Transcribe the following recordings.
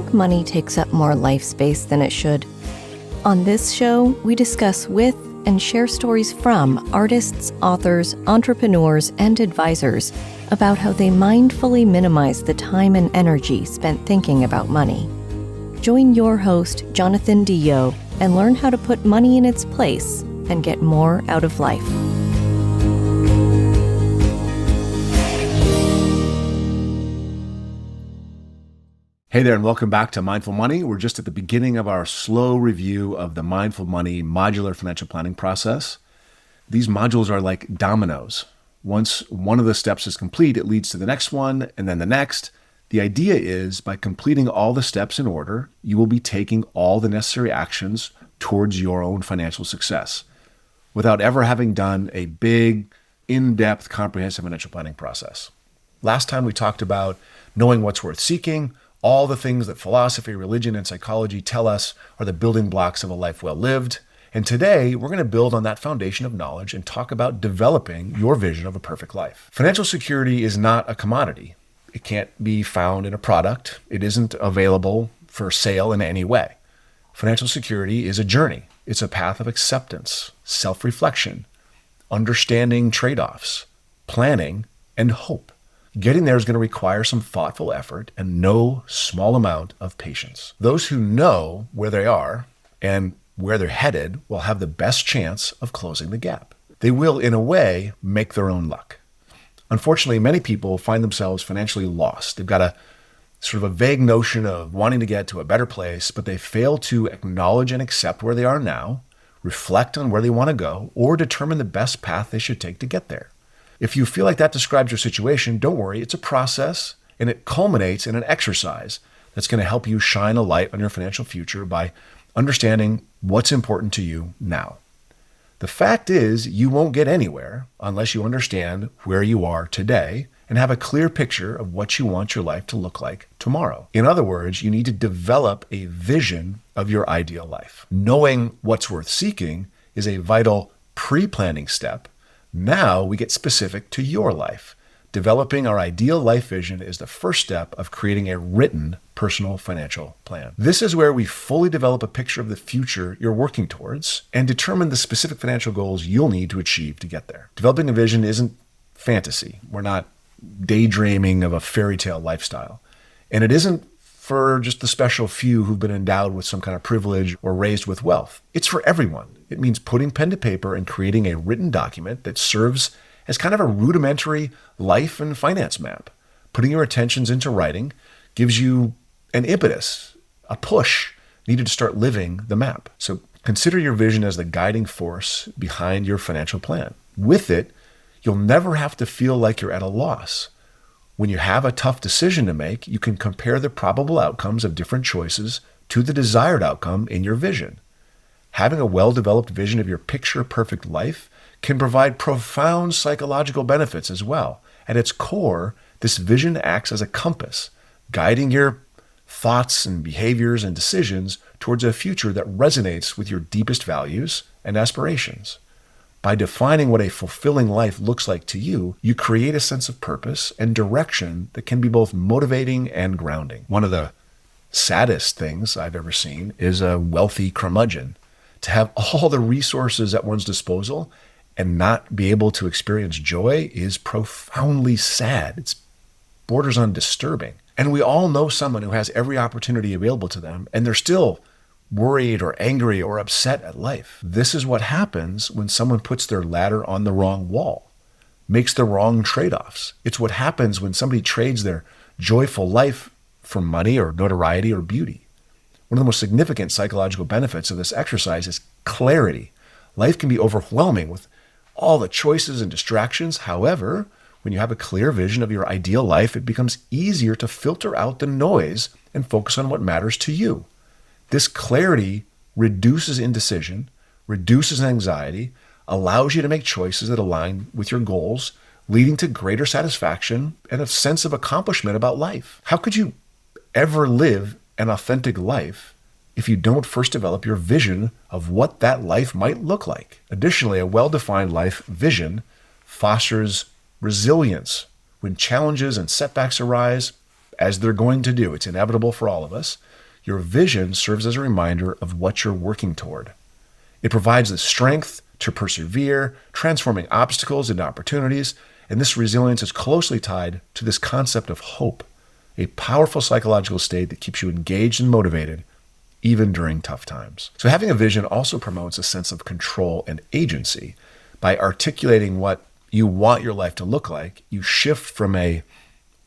think money takes up more life space than it should? On this show, we discuss with and share stories from artists, authors, entrepreneurs, and advisors about how they mindfully minimize the time and energy spent thinking about money. Join your host, Jonathan Dio, and learn how to put money in its place and get more out of life. Hey there, and welcome back to Mindful Money. We're just at the beginning of our slow review of the Mindful Money modular financial planning process. These modules are like dominoes. Once one of the steps is complete, it leads to the next one, and then the next. The idea is, by completing all the steps in order, you will be taking all the necessary actions towards your own financial success without ever having done a big, in-depth, comprehensive financial planning process. Last time we talked about knowing what's worth seeking, all the things that philosophy, religion, and psychology tell us are the building blocks of a life well lived. And today, we're going to build on that foundation of knowledge and talk about developing your vision of a perfect life. Financial security is not a commodity. It can't be found in a product. It isn't available for sale in any way. Financial security is a journey. It's a path of acceptance, self-reflection, understanding trade-offs, planning, and hope. Getting there is going to require some thoughtful effort and no small amount of patience. Those who know where they are and where they're headed will have the best chance of closing the gap. They will, in a way, make their own luck. Unfortunately, many people find themselves financially lost. They've got a sort of a vague notion of wanting to get to a better place, but they fail to acknowledge and accept where they are now, reflect on where they want to go, or determine the best path they should take to get there. If you feel like that describes your situation, don't worry. It's a process, and it culminates in an exercise that's going to help you shine a light on your financial future by understanding what's important to you now. The fact is, you won't get anywhere unless you understand where you are today and have a clear picture of what you want your life to look like tomorrow. In other words, you need to develop a vision of your ideal life. Knowing what's worth seeking is a vital pre-planning step. Now we get specific to your life. Developing our ideal life vision is the first step of creating a written personal financial plan. This is where we fully develop a picture of the future you're working towards and determine the specific financial goals you'll need to achieve to get there. Developing a vision isn't fantasy. We're not daydreaming of a fairy tale lifestyle. And it isn't for just the special few who've been endowed with some kind of privilege or raised with wealth. It's for everyone. It means putting pen to paper and creating a written document that serves as kind of a rudimentary life and finance map. Putting your attentions into writing gives you an impetus, a push needed to start living the map. So consider your vision as the guiding force behind your financial plan. With it, you'll never have to feel like you're at a loss. When you have a tough decision to make, you can compare the probable outcomes of different choices to the desired outcome in your vision. Having a well-developed vision of your picture-perfect life can provide profound psychological benefits as well. At its core, this vision acts as a compass, guiding your thoughts and behaviors and decisions towards a future that resonates with your deepest values and aspirations. By defining what a fulfilling life looks like to you, you create a sense of purpose and direction that can be both motivating and grounding. One of the saddest things I've ever seen is a wealthy curmudgeon. To have all the resources at one's disposal and not be able to experience joy is profoundly sad. It's borders on disturbing. And we all know someone who has every opportunity available to them, and they're still worried or angry or upset at life. This is what happens when someone puts their ladder on the wrong wall, makes the wrong trade-offs. It's what happens when somebody trades their joyful life for money or notoriety or beauty. One of the most significant psychological benefits of this exercise is clarity. Life can be overwhelming with all the choices and distractions. However, when you have a clear vision of your ideal life, it becomes easier to filter out the noise and focus on what matters to you. This clarity reduces indecision, reduces anxiety, allows you to make choices that align with your goals, leading to greater satisfaction and a sense of accomplishment about life. How could you ever live an authentic life if you don't first develop your vision of what that life might look like? Additionally, a well-defined life vision fosters resilience. When challenges and setbacks arise, as they're going to do, it's inevitable for all of us, your vision serves as a reminder of what you're working toward. It provides the strength to persevere, transforming obstacles into opportunities, and this resilience is closely tied to this concept of hope, a powerful psychological state that keeps you engaged and motivated even during tough times. So having a vision also promotes a sense of control and agency. By articulating what you want your life to look like, you shift from a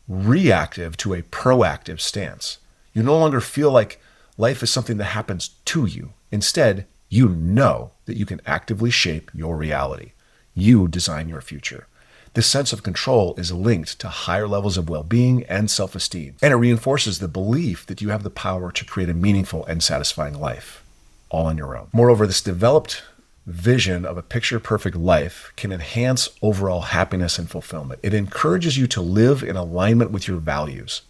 reactive to a proactive stance. You no longer feel like life is something that happens to you. Instead, you know that you can actively shape your reality. You design your future. This sense of control is linked to higher levels of well-being and self-esteem, and it reinforces the belief that you have the power to create a meaningful and satisfying life, all on your own. Moreover, this developed vision of a picture-perfect life can enhance overall happiness and fulfillment. It encourages you to live in alignment with your values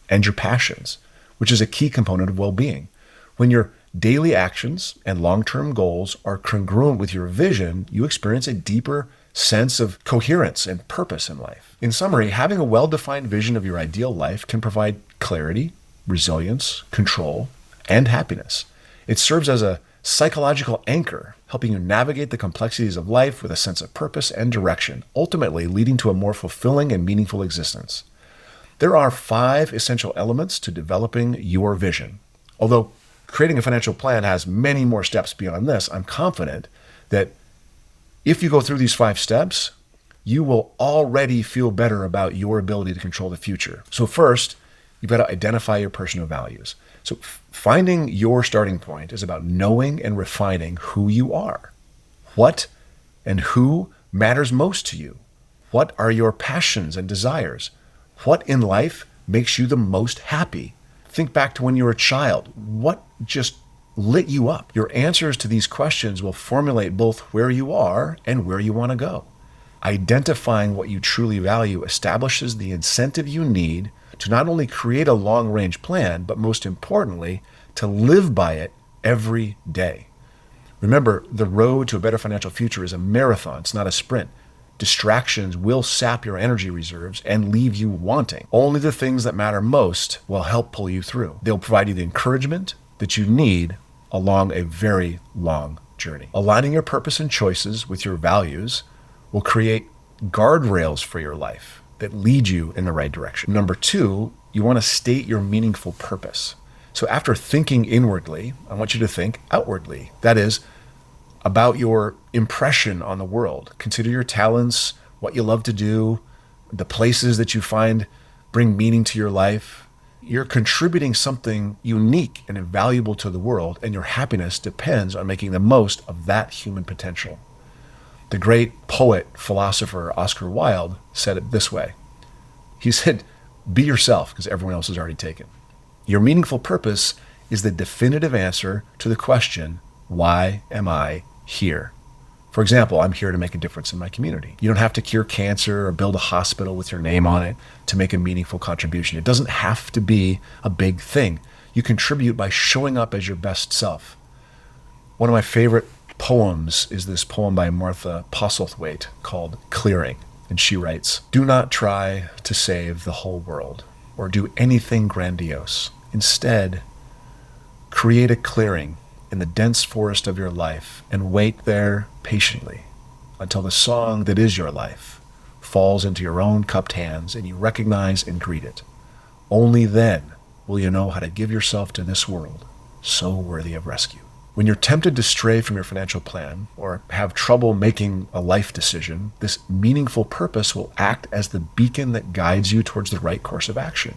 and your passions, which is a key component of well-being. When your daily actions and long-term goals are congruent with your vision, you experience a deeper sense of coherence and purpose in life. In summary, having a well-defined vision of your ideal life can provide clarity, resilience, control, and happiness. It serves as a psychological anchor, helping you navigate the complexities of life with a sense of purpose and direction, ultimately leading to a more fulfilling and meaningful existence. There are 5 essential elements to developing your vision. Although creating a financial plan has many more steps beyond this, I'm confident that if you go through these 5 steps, you will already feel better about your ability to control the future. So first, you've got to identify your personal values. So finding your starting point is about knowing and refining who you are. What and who matters most to you? What are your passions and desires? What in life makes you the most happy? Think back to when you were a child. What just lit you up? Your answers to these questions will formulate both where you are and where you want to go. Identifying what you truly value establishes the incentive you need to not only create a long-range plan, but most importantly, to live by it every day. Remember, the road to a better financial future is a marathon. It's not a sprint. Distractions will sap your energy reserves and leave you wanting. Only the things that matter most will help pull you through. They'll provide you the encouragement that you need along a very long journey. Aligning your purpose and choices with your values will create guardrails for your life that lead you in the right direction. Number 2, you want to state your meaningful purpose. So after thinking inwardly, I want you to think outwardly. That is, about your impression on the world. Consider your talents, what you love to do, the places that you find bring meaning to your life. You're contributing something unique and invaluable to the world, and your happiness depends on making the most of that human potential. The great poet, philosopher Oscar Wilde said it this way. He said, "Be yourself, because everyone else is already taken." Your meaningful purpose is the definitive answer to the question, why am I here? For example, I'm here to make a difference in my community. You don't have to cure cancer or build a hospital with your name on it to make a meaningful contribution. It doesn't have to be a big thing. You contribute by showing up as your best self. One of my favorite poems is this poem by Martha Postlethwaite called Clearing. And she writes, "Do not try to save the whole world or do anything grandiose. Instead, create a clearing in the dense forest of your life and wait there patiently until the song that is your life falls into your own cupped hands and you recognize and greet it. Only then will you know how to give yourself to this world so worthy of rescue." When you're tempted to stray from your financial plan or have trouble making a life decision, this meaningful purpose will act as the beacon that guides you towards the right course of action.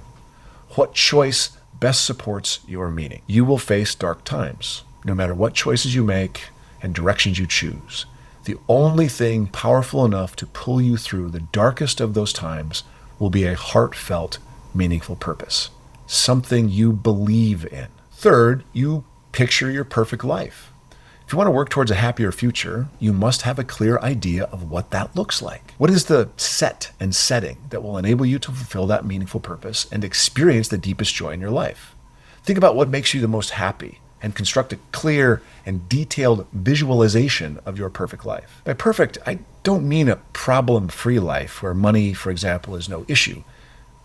What choice best supports your meaning? You will face dark times, no matter what choices you make and directions you choose. The only thing powerful enough to pull you through the darkest of those times will be a heartfelt, meaningful purpose, something you believe in. Third, you picture your perfect life. If you want to work towards a happier future, you must have a clear idea of what that looks like. What is the set and setting that will enable you to fulfill that meaningful purpose and experience the deepest joy in your life? Think about what makes you the most happy and construct a clear and detailed visualization of your perfect life. By perfect, I don't mean a problem-free life where money, for example, is no issue.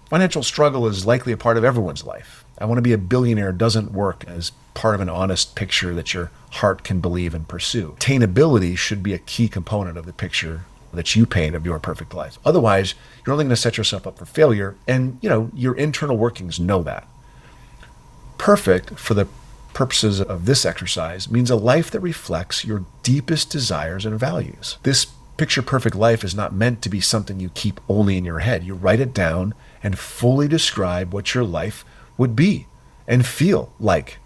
Financial struggle is likely a part of everyone's life. I want to be a billionaire doesn't work as part of an honest picture that your heart can believe and pursue. Attainability should be a key component of the picture that you paint of your perfect life. Otherwise, you're only going to set yourself up for failure, and your internal workings know that. Perfect, for the purposes of this exercise, means a life that reflects your deepest desires and values. This picture perfect life is not meant to be something you keep only in your head. You write it down and fully describe what your life would be and feel like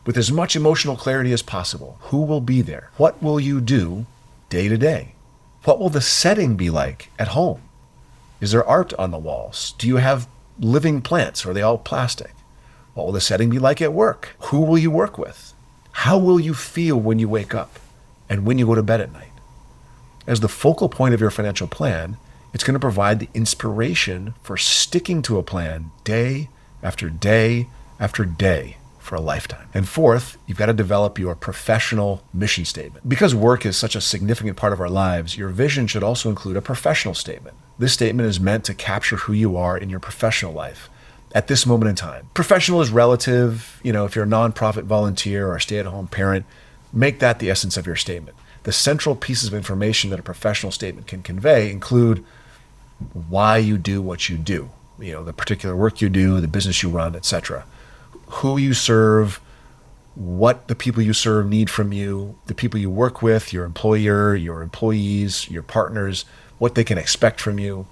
with as much emotional clarity as possible. Who will be there? What will you do day to day? What will the setting be like at home? Is there art on the walls? Do you have living plants, or are they all plastic? What will the setting be like at work? Who will you work with? How will you feel when you wake up and when you go to bed at night? As the focal point of your financial plan, it's going to provide the inspiration for sticking to a plan day after day after day for a lifetime. And fourth, you've got to develop your professional mission statement. Because work is such a significant part of our lives, your vision should also include a professional statement. This statement is meant to capture who you are in your professional life at this moment in time. Professional is relative. If you're a nonprofit volunteer or a stay-at-home parent, make that the essence of your statement. The central pieces of information that a professional statement can convey include why you do what you do, the particular work you do, the business you run, etc. Who you serve, what the people you serve need from you, the people you work with, your employer, your employees, your partners, what they can expect from you.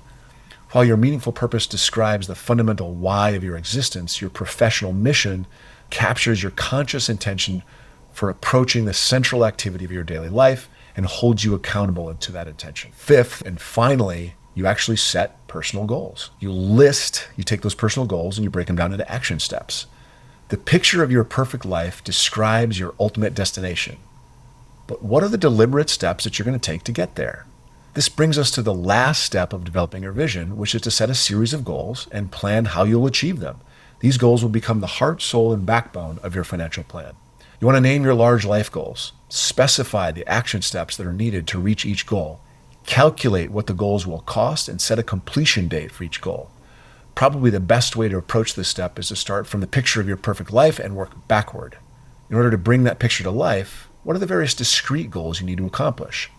While your meaningful purpose describes the fundamental why of your existence, your professional mission captures your conscious intention for approaching the central activity of your daily life and holds you accountable to that intention. Fifth, and finally, you actually set personal goals. You take those personal goals and you break them down into action steps. The picture of your perfect life describes your ultimate destination. But what are the deliberate steps that you're going to take to get there? This brings us to the last step of developing your vision, which is to set a series of goals and plan how you'll achieve them. These goals will become the heart, soul, and backbone of your financial plan. You want to name your large life goals, specify the action steps that are needed to reach each goal, calculate what the goals will cost, and set a completion date for each goal. Probably the best way to approach this step is to start from the picture of your perfect life and work backward. In order to bring that picture to life, what are the various discrete goals you need to accomplish?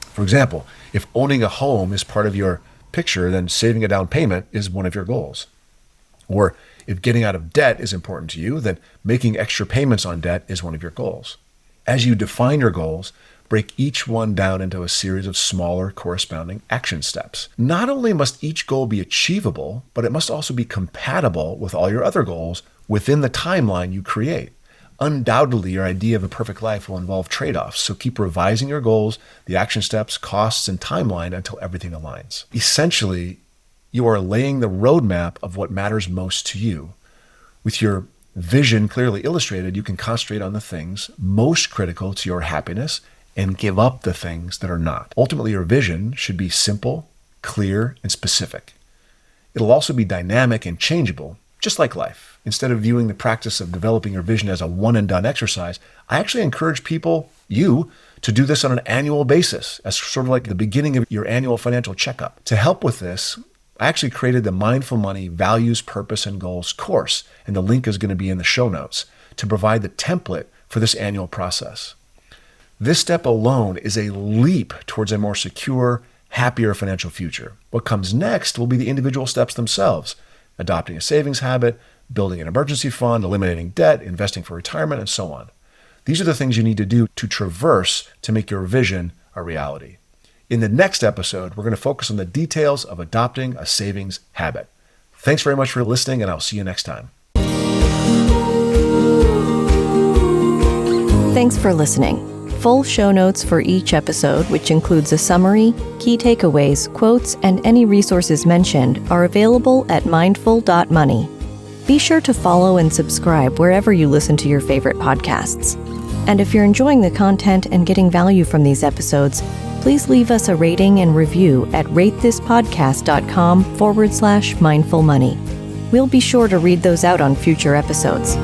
For example, if owning a home is part of your picture, then saving a down payment is one of your goals. Or if getting out of debt is important to you, then making extra payments on debt is one of your goals. As you define your goals, break each one down into a series of smaller corresponding action steps. Not only must each goal be achievable, but it must also be compatible with all your other goals within the timeline you create. Undoubtedly, your idea of a perfect life will involve trade-offs, so keep revising your goals, the action steps, costs, and timeline until everything aligns. Essentially, you are laying the roadmap of what matters most to you. With your vision clearly illustrated, you can concentrate on the things most critical to your happiness and give up the things that are not. Ultimately, your vision should be simple, clear, and specific. It'll also be dynamic and changeable, just like life. Instead of viewing the practice of developing your vision as a one-and-done exercise, I actually encourage you to do this on an annual basis, as sort of like the beginning of your annual financial checkup. To help with this, I actually created the Mindful Money Values, Purpose, and Goals course, and the link is going to be in the show notes, to provide the template for this annual process. This step alone is a leap towards a more secure, happier financial future. What comes next will be the individual steps themselves: adopting a savings habit, building an emergency fund, eliminating debt, investing for retirement, and so on. These are the things you need to do to traverse to make your vision a reality. In the next episode, we're going to focus on the details of adopting a savings habit. Thanks very much for listening, and I'll see you next time. Thanks for listening. Full show notes for each episode, which includes a summary, key takeaways, quotes, and any resources mentioned, are available at mindful.money. Be sure to follow and subscribe wherever you listen to your favorite podcasts. And if you're enjoying the content and getting value from these episodes, please leave us a rating and review at ratethispodcast.com/mindfulmoney. We'll be sure to read those out on future episodes.